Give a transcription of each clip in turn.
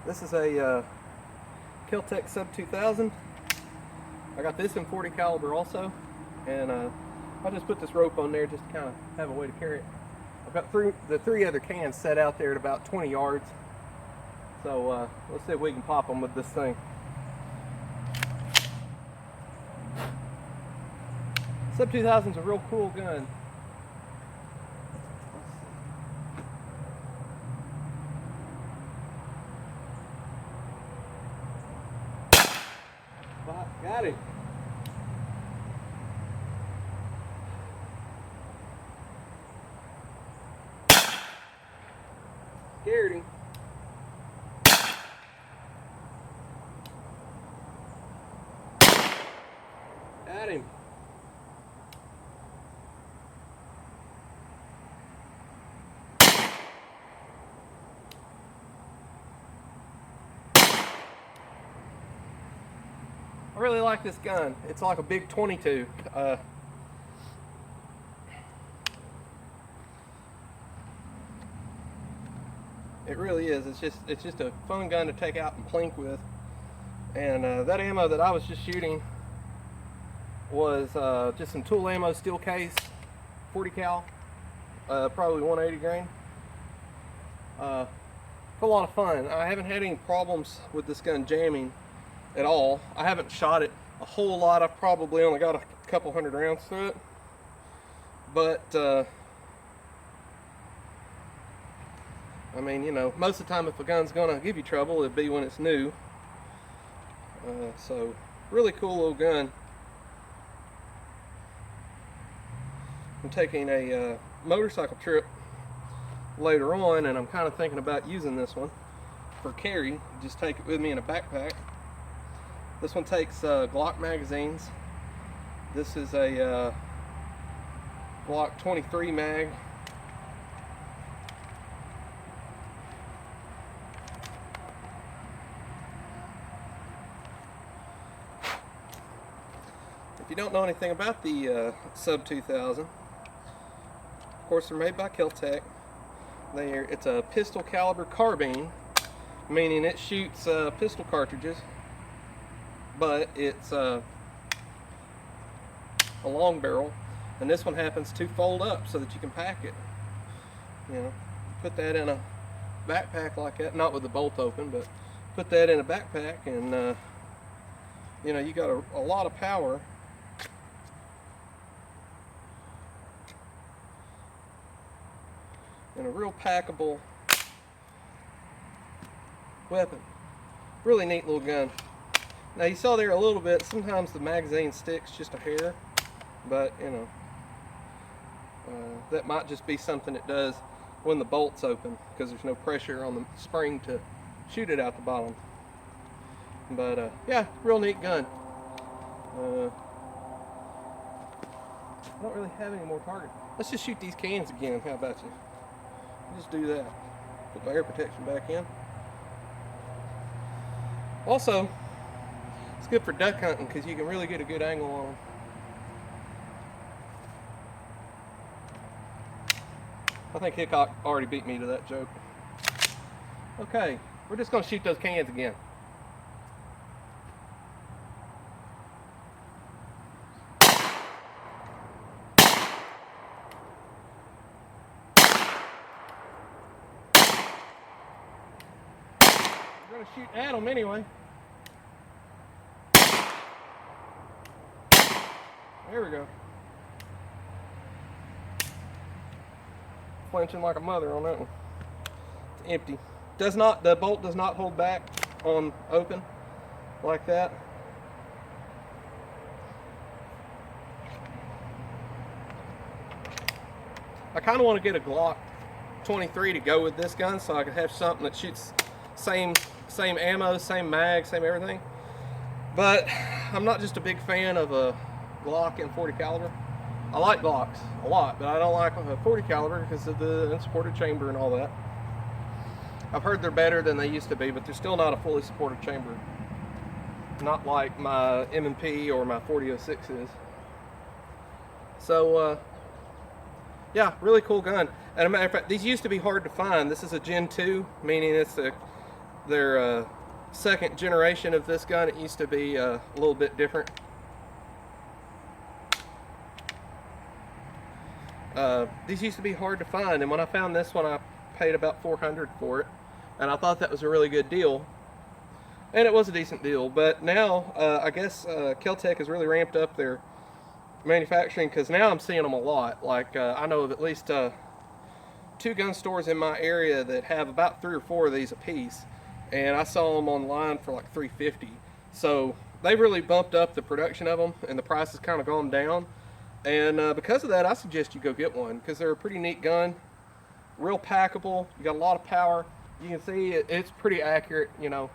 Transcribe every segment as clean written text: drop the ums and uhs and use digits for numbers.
This is a Kel Tec Sub 2000. I got this in 40 caliber also, and I just put this rope on there just to kind of have a way to carry it. I've got the three other cans set out there at about 20 yards. So let's see if we can pop them with this thing. Sub 2000 is a real cool gun. Got him. Scared him. Got him. I really like this gun. It's like a big 22. It really is. It's just a fun gun to take out and plink with. And that ammo that I was just shooting was just some tool ammo, steel case, 40 cal, probably 180 grain. It's a lot of fun. I haven't had any problems with this gun jamming at all. I haven't shot it a whole lot. I've probably only got a couple hundred rounds through it, but I mean, you know, most of the time if a gun's gonna give you trouble, it'd be when it's new. So really cool little gun. I'm taking a motorcycle trip later on, and I'm kind of thinking about using this one for carry. Just take it with me in a backpack. This one takes Glock magazines. This is a Glock 23 mag. If you don't know anything about the Sub 2000, of course they're made by Kel Tec. It's a pistol caliber carbine, meaning it shoots pistol cartridges, but it's a long barrel, and this one happens to fold up so that you can pack it. You know, put that in a backpack like that, not with the bolt open, but put that in a backpack, and you know, you got a lot of power. And a real packable weapon. Really neat little gun. Now you saw there a little bit, sometimes the magazine sticks just a hair, but you know, that might just be something it does when the bolt's open, because there's no pressure on the spring to shoot it out the bottom. But yeah, real neat gun. I don't really have any more targets. Let's just shoot these cans again, how about you? Just do that. Put my air protection back in. Also, it's good for duck hunting because you can really get a good angle on them. I think Hickok already beat me to that joke. Okay, we're just going to shoot those cans again. We're going to shoot at them anyway. There we go. Flinching like a mother on that one. It's empty. The bolt does not hold back on open like that. I kind of want to get a Glock 23 to go with this gun so I can have something that shoots same ammo, same mag, same everything. But I'm not just a big fan of a Glock in 40 caliber. I like Glocks a lot, but I don't like a 40 caliber because of the unsupported chamber and all that. I've heard they're better than they used to be, but they're still not a fully supported chamber. Not like my M&P or my 4006 is. So, yeah, really cool gun. And as a matter of fact, these used to be hard to find. This is a Gen 2, meaning it's a their second generation of this gun. It used to be a little bit different. These used to be hard to find, and when I found this one, I paid about $400 for it, and I thought that was a really good deal, and it was a decent deal. But now I guess Kel Tec has really ramped up their manufacturing, because now I'm seeing them a lot. Like I know of at least 2 gun stores in my area that have about 3 or 4 of these a piece, and I saw them online for like $350. So they've really bumped up the production of them, and the price has kind of gone down. And because of that, I suggest you go get one, because they're a pretty neat gun, real packable. You got a lot of power. You can see it's pretty accurate, you know.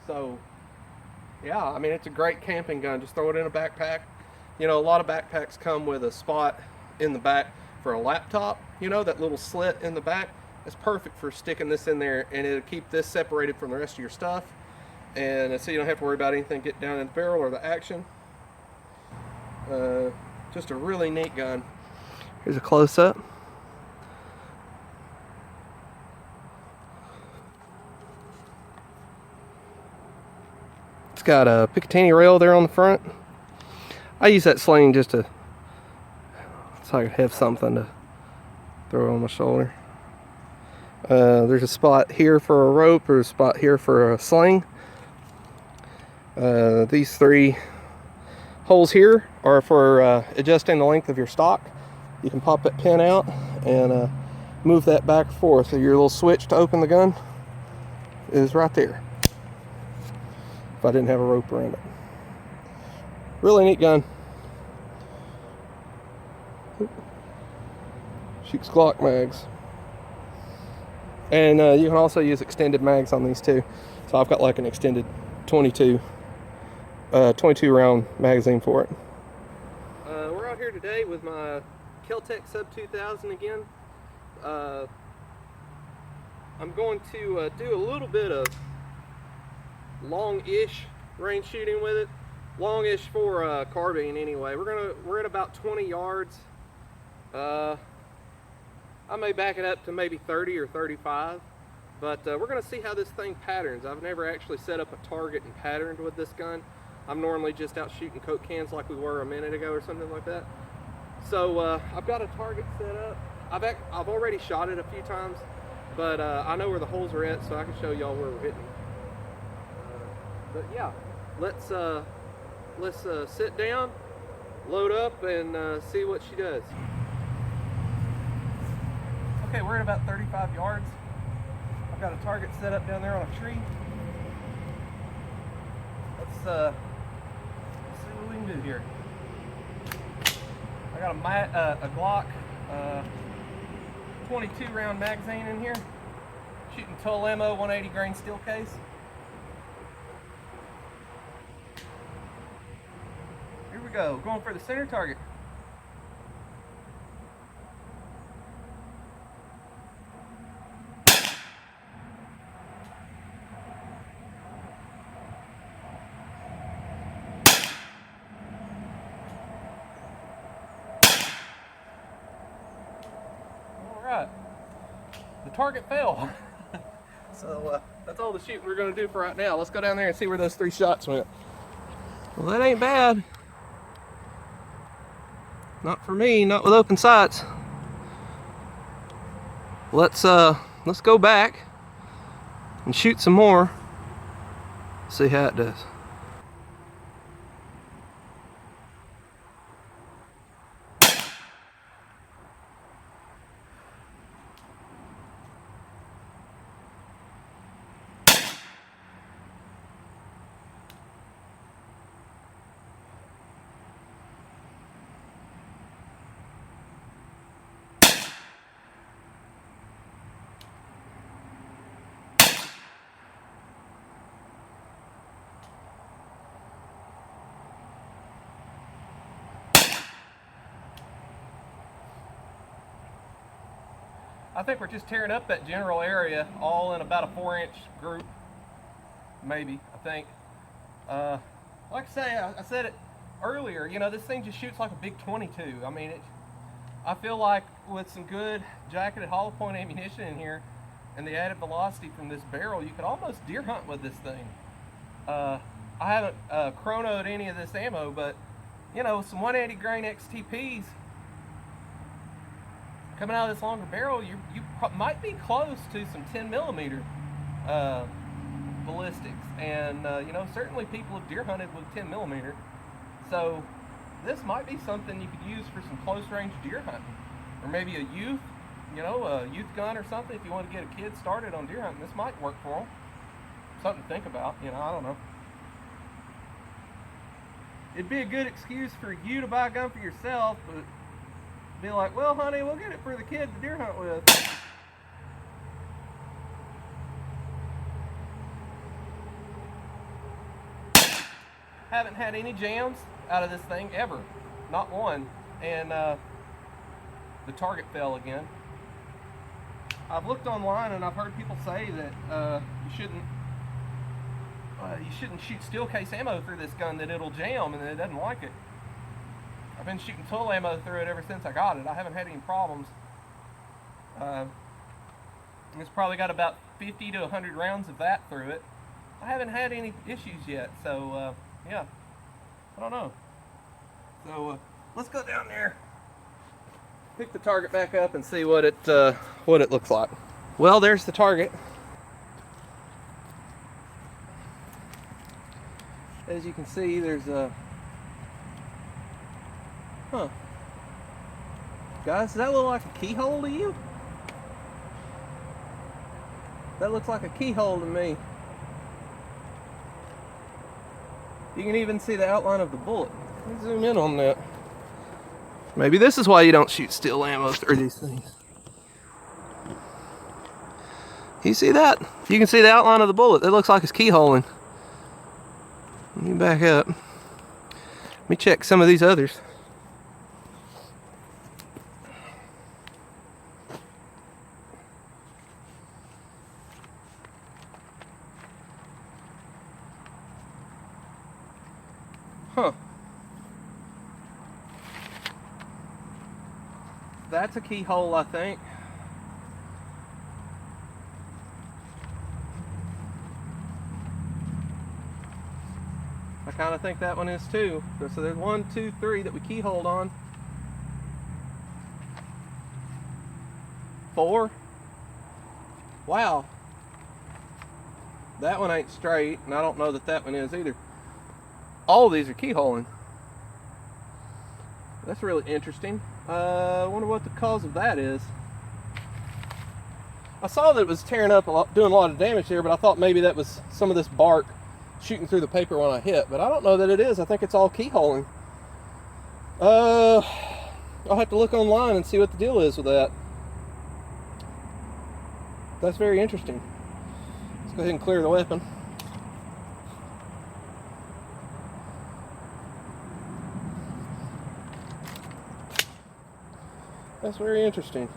So yeah, I mean, it's a great camping gun. Just throw it in a backpack. You know, a lot of backpacks come with a spot in the back for a laptop. You know, that little slit in the back. It's perfect for sticking this in there, and it'll keep this separated from the rest of your stuff. And so you don't have to worry about anything getting down in the barrel or the action. Just a really neat gun. Here's a close-up. It's got a Picatinny rail there on the front. I use that sling just to, so I could have something to throw on my shoulder. There's a spot here for a rope, or a spot here for a sling. These 3 holes here are for adjusting the length of your stock. You can pop that pin out and move that back and forth. So your little switch to open the gun is right there, if I didn't have a rope around it. Really neat gun. Shoots Glock mags. And you can also use extended mags on these too. So I've got like an extended 22 round magazine for it. We're out here today with my Kel Tec Sub 2000 again. I'm going to do a little bit of long-ish range shooting with it. Long-ish for carbine anyway. We're at about 20 yards. I may back it up to maybe 30 or 35. But we're going to see how this thing patterns. I've never actually set up a target and patterned with this gun. I'm normally just out shooting Coke cans like we were a minute ago or something like that. So I've got a target set up. I've already shot it a few times, but I know where the holes are at, so I can show y'all where we're hitting. But yeah, let's sit down, load up, and see what she does. Okay, we're at about 35 yards. I've got a target set up down there on a tree. Let's see what we can do here. I got a Glock 22 round magazine in here. Shooting Tull ammo, 180 grain steel case. Here we go, going for the center target. Alright, the target fell. So that's all the shooting we're going to do for right now. Let's go down there and see where those 3 shots went. Well, that ain't bad. Not for me, not with open sights. Let's go back and shoot some more. See how it does. I think we're just tearing up that general area all in about a 4-inch group, maybe, I think. Like I say, I said it earlier, you know, this thing just shoots like a big 22. I mean, I feel like with some good jacketed hollow point ammunition in here and the added velocity from this barrel, you could almost deer hunt with this thing. I haven't chronoed any of this ammo, but you know, some 180 grain XTPs coming out of this longer barrel, you might be close to some 10 millimeter ballistics, and you know, certainly people have deer hunted with 10 millimeter, so this might be something you could use for some close range deer hunting, or maybe a youth, you know, a youth gun or something. If you want to get a kid started on deer hunting, this might work for them. Something to think about, you know, I don't know. It'd be a good excuse for you to buy a gun for yourself, but be like, well, honey, we'll get it for the kid to deer hunt with. Haven't had any jams out of this thing ever, not one, and the target fell again. I've looked online and I've heard people say that you shouldn't shoot steel case ammo through this gun, that it'll jam and it doesn't like it. I've been shooting tool ammo through it ever since I got it. I haven't had any problems. It's probably got about 50 to 100 rounds of that through it. I haven't had any issues yet, so yeah, I don't know. So let's go down there, pick the target back up, and see what it looks like. Well, there's the target. As you can see, there's a guys, does that look like a keyhole to you? That looks like a keyhole to me. You can even see the outline of the bullet. Let me zoom in on that. Maybe this is why you don't shoot steel ammo through these things. You see that? You can see the outline of the bullet. It looks like it's keyholing. Let me back up. Let me check some of these others. Huh. That's a keyhole, I think. I kind of think that one is too. So there's 1, 2, 3 that we keyholed on. 4. Wow. That one ain't straight, and I don't know that that one is either. All of these are keyholing. That's really interesting. I wonder what the cause of that is. I saw that it was tearing up a lot, doing a lot of damage there, but I thought maybe that was some of this bark shooting through the paper when I hit, but I don't know that it is. I think it's all keyholing. I'll have to look online and see what the deal is with that. That's very interesting. Let's go ahead and clear the weapon. That's very interesting.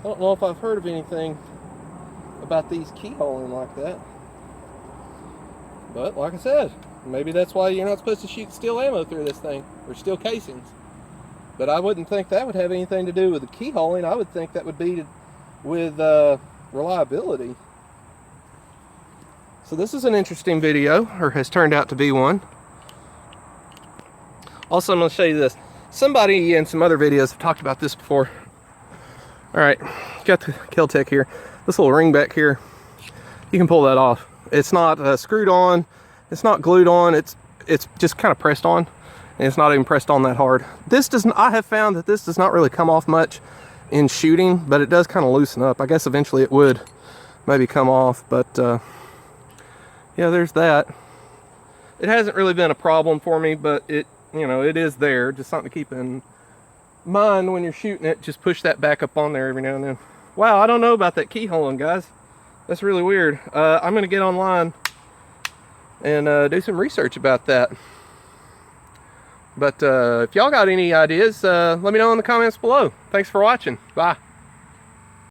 I don't know if I've heard of anything about these keyholing like that. But like I said, maybe that's why you're not supposed to shoot steel ammo through this thing, or steel casings. But I wouldn't think that would have anything to do with the keyholing. I would think that would be with reliability. So this is an interesting video, or has turned out to be one. Also, I'm going to show you this. Somebody in some other videos have talked about this before. Alright, got the Kel Tec here. This little ring back here, you can pull that off. It's not screwed on, it's not glued on, it's just kind of pressed on, and it's not even pressed on that hard. This doesn't, I have found that this does not really come off much in shooting, but it does kind of loosen up. I guess eventually it would maybe come off, but yeah, there's that. It hasn't really been a problem for me, but it, you know, it is there. Just something to keep in mind when you're shooting it. Just push that back up on there every now and then. Wow, I don't know about that keyholing, guys. That's really weird. I'm going to get online and do some research about that. But if y'all got any ideas, let me know in the comments below. Thanks for watching. Bye.